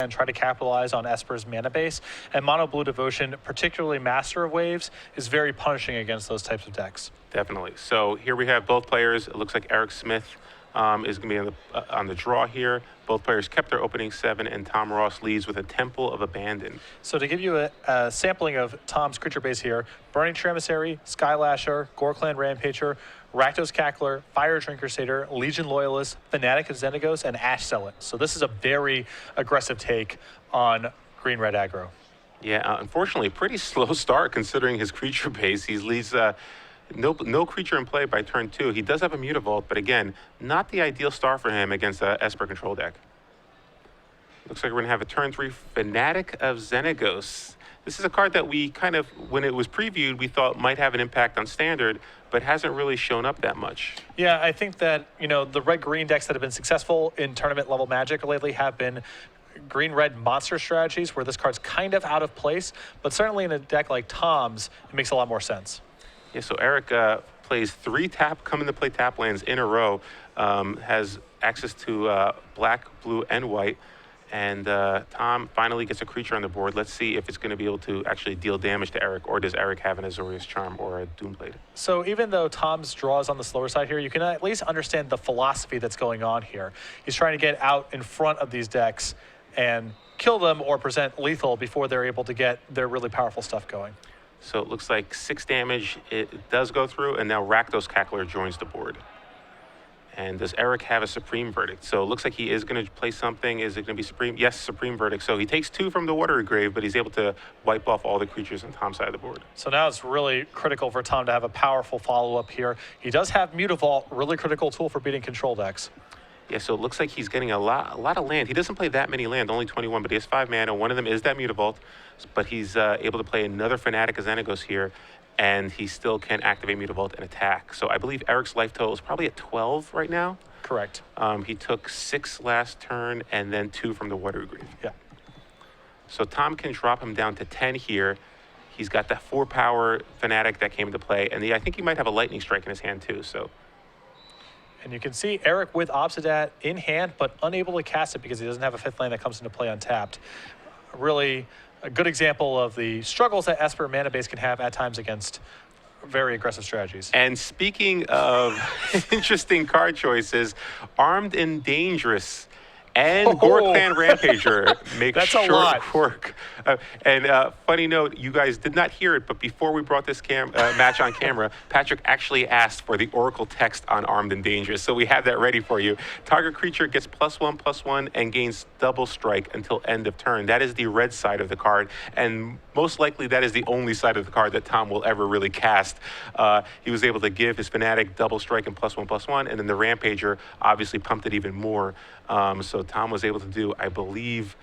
and try to capitalize on Esper's mana base. And Mono Blue Devotion, particularly Master of Waves, is very punishing against those types of decks. Definitely. So here we have both players. It looks like Erik Smith is going to be on the draw here. Both players kept their opening 7, and Tom Ross leads with a Temple of Abandon. So to give you a sampling of Tom's creature base here, Burning Emissary, Skylasher, Goreclan Rampager, Rakdos Cackler, Fire Drinker Satyr, Legion Loyalist, Fanatic of Xenagos, and Ash Zealot. So this is a very aggressive take on green-red aggro. Yeah, unfortunately, pretty slow start considering his creature base. He leads no creature in play by turn 2. He does have a Mutavault, but again, not the ideal start for him against a Esper control deck. Looks like we're going to have a turn 3 Fanatic of Xenagos. This is a card that we kind of, when it was previewed, we thought might have an impact on Standard, but hasn't really shown up that much. Yeah, I think that, you know, the red-green decks that have been successful in tournament-level Magic lately have been green-red monster strategies where this card's kind of out of place, but certainly in a deck like Tom's, it makes a lot more sense. Yeah, so Erik plays 3 come into play tap lands in a row, has access to black, blue, and white. And Tom finally gets a creature on the board. Let's see if it's going to be able to actually deal damage to Erik, or does Erik have an Azorius Charm or a Doomblade? So even though Tom's draw is on the slower side here, you can at least understand the philosophy that's going on here. He's trying to get out in front of these decks and kill them or present lethal before they're able to get their really powerful stuff going. So it looks like 6 damage. It does go through, and now Rakdos Cackler joins the board. And does Erik have a Supreme Verdict? So it looks like he is going to play something. Is it going to be Supreme? Yes, Supreme Verdict. So he takes 2 from the Watery Grave, but he's able to wipe off all the creatures on Tom's side of the board. So now it's really critical for Tom to have a powerful follow-up here. He does have Mutavault, really critical tool for beating control decks. Yeah, so it looks like he's getting a lot of land. He doesn't play that many land, only 21, but he has 5 mana. One of them is that Mutavault, but he's able to play another Fanatic of Xenagos here, and he still can activate Mutavault and attack. So I believe Erik's life total is probably at 12 right now. Correct. He took 6 last turn and then 2 from the Watery Grave. Yeah. So Tom can drop him down to 10 here. He's got that 4-power Fanatic that came into play, and I think he might have a Lightning Strike in his hand too. So. And you can see Erik with Obsidat in hand, but unable to cast it because he doesn't have a 5th land that comes into play untapped. Really a good example of the struggles that Esper mana base can have at times against very aggressive strategies. And speaking of interesting card choices, Armed and Dangerous and Goreclan Rampager make short work. Funny note, you guys did not hear it, but before we brought this match on camera, Patrick actually asked for the Oracle text on Armed and Dangerous, so we have that ready for you. Target creature gets +1/+1 and gains double strike until end of turn. That is the red side of the card, and most likely that is the only side of the card that Tom will ever really cast. He was able to give his Fanatic double strike and +1/+1, and then the Rampager obviously pumped it even more. So Tom was able to do, I believe,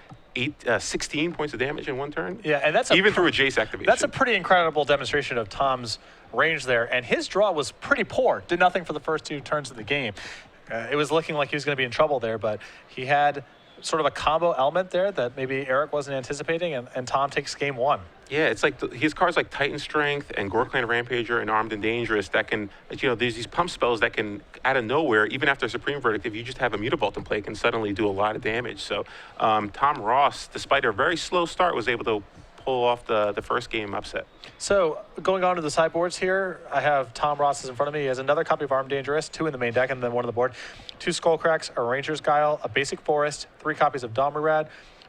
16 points of damage in 1 turn. Yeah, and that's even through a Jace activation. That's a pretty incredible demonstration of Tom's range there. And his draw was pretty poor. Did nothing for the first 2 turns of the game. It was looking like he was going to be in trouble there, but he had sort of a combo element there that maybe Erik wasn't anticipating, and Tom takes game 1. Yeah, it's like his cards like Titan Strength and Goreclan Rampager and Armed and Dangerous that can, you know, there's these pump spells that can, out of nowhere, even after Supreme Verdict, if you just have a Mutavault in play, can suddenly do a lot of damage. So Tom Ross, despite a very slow start, was able to pull off the first game upset. So going on to the sideboards here, I have Tom Ross's in front of me. He has another copy of Armed Dangerous, 2 in the main deck, and then 1 on the board. 2 Skullcracks, a Ranger's Guile, a Basic Forest, 3 copies of Domrad,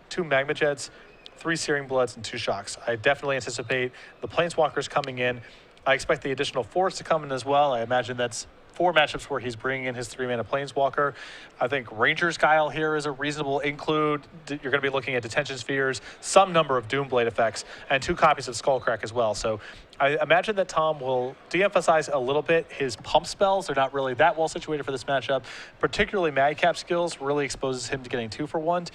2 Magma Jets, 3 Searing Bloods, and 2 Shocks. I definitely anticipate the Planeswalkers coming in. I expect the additional Forest to come in as well. I imagine that's 4 matchups where he's bringing in his 3-mana Planeswalker. I think Ranger's Guile here is a reasonable include. You're going to be looking at Detention Spheres, some number of Doomblade effects, and 2 copies of Skullcrack as well. So I imagine that Tom will de-emphasize a little bit his pump spells. They're not really that well situated for this matchup. Particularly Madcap skills really exposes him to getting 2-for-1s,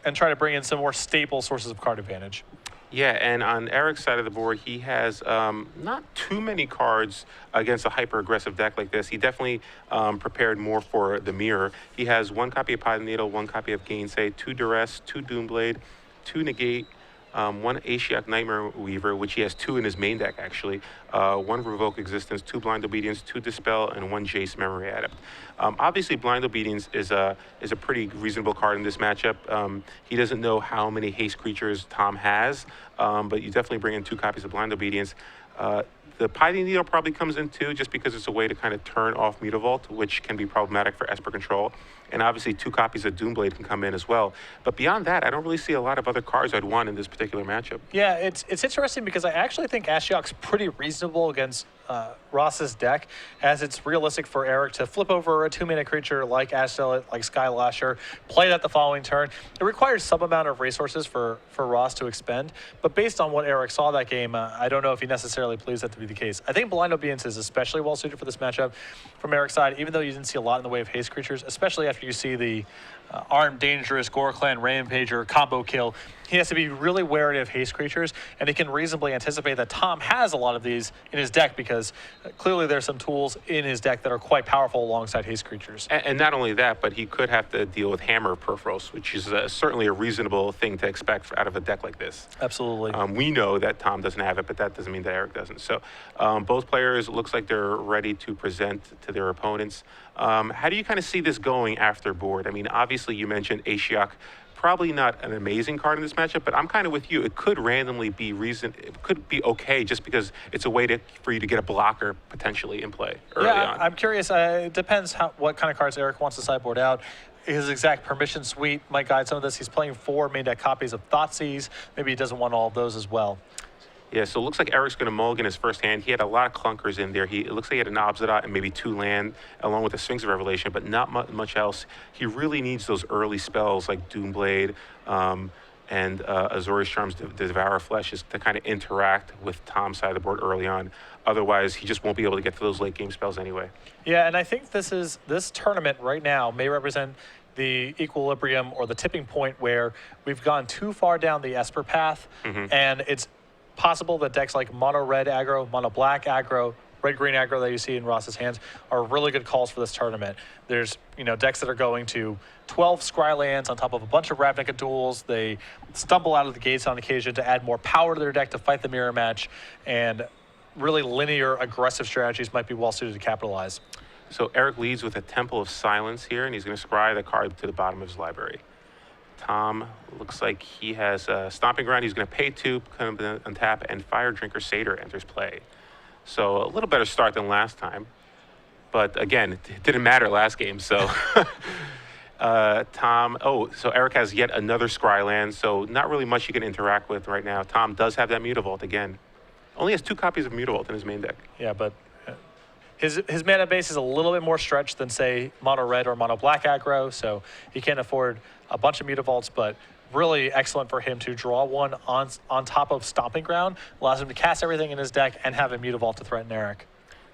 and try to bring in some more staple sources of card advantage. Yeah, and on Erik's side of the board, he has not too many cards against a hyper-aggressive deck like this. He definitely prepared more for the mirror. He has 1 copy of Pod Needle, 1 copy of Gainsay, 2 Duress, 2 Doomblade, 2 Negate, one Ashiok Nightmare Weaver, which he has 2 in his main deck actually, 1 Revoke Existence, 2 Blind Obedience, 2 Dispel, and 1 Jace Memory Adept. Obviously, Blind Obedience is a pretty reasonable card in this matchup. He doesn't know how many haste creatures Tom has, but you definitely bring in 2 copies of Blind Obedience. The Piety Needle probably comes in too, just because it's a way to kind of turn off Mutavault, which can be problematic for Esper control. And obviously 2 copies of Doomblade can come in as well. But beyond that, I don't really see a lot of other cards I'd want in this particular matchup. Yeah, it's interesting because I actually think Ashiok's pretty reasonable against Ross's deck, as it's realistic for Erik to flip over a 2-mana creature like Ash Zealot, like Skylasher, play that the following turn. It requires some amount of resources for Ross to expend, but based on what Erik saw that game, I don't know if he necessarily believes that to be the case. I think Blind Obedience is especially well suited for this matchup from Erik's side, even though you didn't see a lot in the way of haste creatures, especially after you see the Armed Dangerous Gore Clan Rampager combo kill. He has to be really wary of haste creatures, and he can reasonably anticipate that Tom has a lot of these in his deck because clearly there's some tools in his deck that are quite powerful alongside haste creatures. And not only that, but he could have to deal with Hammer Perforos, which is certainly a reasonable thing to expect out of a deck like this. Absolutely. We know that Tom doesn't have it, but that doesn't mean that Erik doesn't. So both players looks like they're ready to present to their opponents. How do you kind of see this going after board? I mean, obviously you mentioned Ashiok. Probably not an amazing card in this matchup, but I'm kind of with you. It could randomly be it could be okay just because it's a way for you to get a blocker potentially in play early on. I'm curious. It depends what kind of cards Erik wants to sideboard out. His exact permission suite might guide some of this. He's playing 4 main deck copies of Thoughtseize. Maybe he doesn't want all of those as well. Yeah, so it looks like Erik's going to mulligan his first hand. He had a lot of clunkers in there. It looks like he had an Obsidian and maybe 2 land, along with the Sphinx of Revelation, but not much else. He really needs those early spells like Doomblade and Azorius Charms to Devour Flesh to kind of interact with Tom's side of the board early on. Otherwise, he just won't be able to get to those late game spells anyway. Yeah, and I think this tournament right now may represent the equilibrium or the tipping point where we've gone too far down the Esper path, and it's possible that decks like mono red aggro, mono black aggro, red green aggro that you see in Ross's hands are really good calls for this tournament. There's decks that are going to 12 Scrylands on top of a bunch of Ravnica duels. They stumble out of the gates on occasion to add more power to their deck to fight the mirror match, and really linear aggressive strategies might be well suited to capitalize. So Erik leads with a Temple of Silence here, and he's going to scry the card to the bottom of his library. Tom looks like he has Stomping Ground. He's going to pay 2, kind of untap, and Fire Drinker Satyr enters play. So a little better start than last time. But again, it didn't matter last game. So so Erik has yet another Scryland, so not really much you can interact with right now. Tom does have that Mutavault again. Only has 2 copies of Mutavault in his main deck. Yeah, but his mana base is a little bit more stretched than, say, mono red or mono black aggro, so he can't afford a bunch of Mutavaults, but really excellent for him to draw one on top of Stomping Ground, allows him to cast everything in his deck and have a Mutavault to threaten Erik.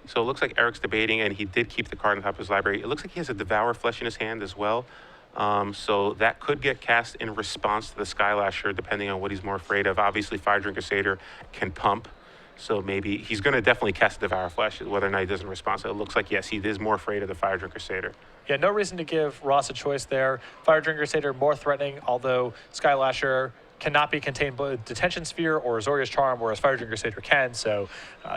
So it looks like Erik's debating, and he did keep the card on top of his library. It looks like he has a Devour Flesh in his hand as well. So that could get cast in response to the Skylasher, depending on what he's more afraid of. Obviously, Fire Drinker Satyr can pump. So maybe he's going to definitely cast Devour Flesh, whether or not he doesn't respond. So it looks like, yes, he is more afraid of the Fire Drinker Satyr. Yeah, no reason to give Ross a choice there. Fire Drinker Satyr more threatening, although Skylasher cannot be contained by Detention Sphere or Azorius Charm, whereas Fire Drinker Satyr can. So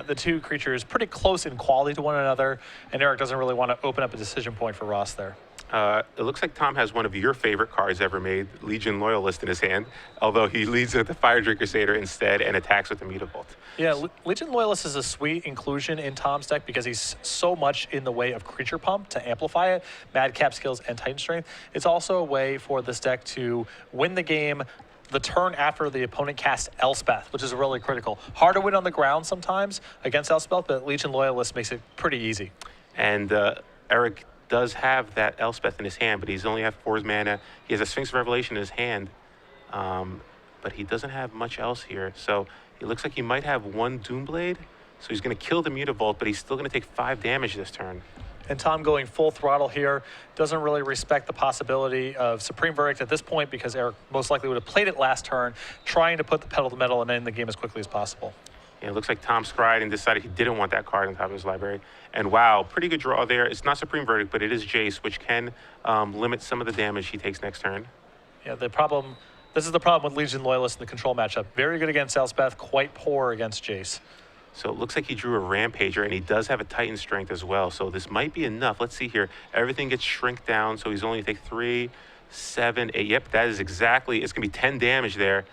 the 2 creatures pretty close in quality to one another, and Erik doesn't really want to open up a decision point for Ross there. It looks like Tom has one of your favorite cards ever made, Legion Loyalist, in his hand, although he leads with the Fire Drinker Satyr instead and attacks with the Mutavault. Yeah, Legion Loyalist is a sweet inclusion in Tom's deck because he's so much in the way of creature pump to amplify it, Madcap skills, and Titan Strength. It's also a way for this deck to win the game the turn after the opponent casts Elspeth, which is really critical. Hard to win on the ground sometimes against Elspeth, but Legion Loyalist makes it pretty easy. And Erik does have that Elspeth in his hand, but he's only have 4 mana. He has a Sphinx of Revelation in his hand, but he doesn't have much else here. So it looks like he might have 1 Doomblade. So he's going to kill the Mutavault, but he's still going to take 5 damage this turn. And Tom going full throttle here doesn't really respect the possibility of Supreme Verdict at this point because Erik most likely would have played it last turn, trying to put the pedal to the metal and end the game as quickly as possible. Yeah, it looks like Tom scried and decided he didn't want that card on top of his library. And wow, pretty good draw there. It's not Supreme Verdict, but it is Jace, which can limit some of the damage he takes next turn. Yeah, the This is the problem with Legion Loyalist in the control matchup. Very good against Elspeth, quite poor against Jace. So it looks like he drew a Rampager, and he does have a Titan Strength as well. So this might be enough. Let's see here. Everything gets shrink down, so he's only take 3, 7, 8. Yep, that is exactly. It's going to be 10 damage there.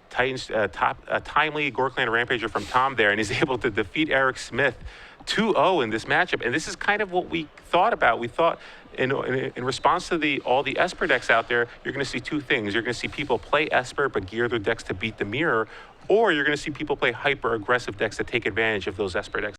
Titans, timely Gorkland Rampager from Tom there, and he's able to defeat Eric Smith 2-0 in this matchup. And this is kind of what we thought about. We thought in response to all the Esper decks out there, you're going to see two things. You're going to see people play Esper but gear their decks to beat the mirror, or you're going to see people play hyper aggressive decks that take advantage of those Esper decks.